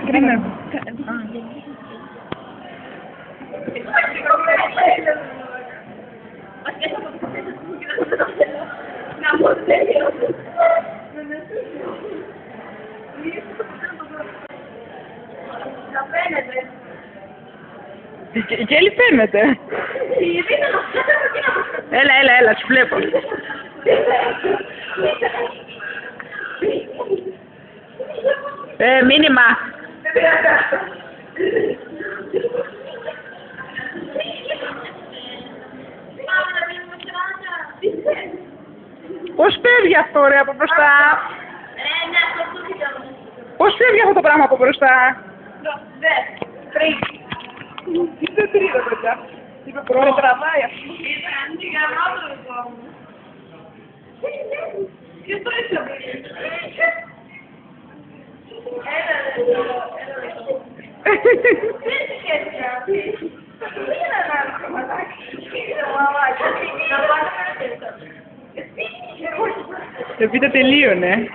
κρίμα. Η Κέλλη φαίνεται. Έλα, τους βλέπω. Μήνυμα. Πώς φεύγει αυτό ρε από μπροστά? Πώς φεύγει αυτό το πράγμα από μπροστά? Είναι τρίτο παιδιά. Είπε πρώτα τραβάει αυτό. Ποιος το είσαι? Πείτε τελείωνε.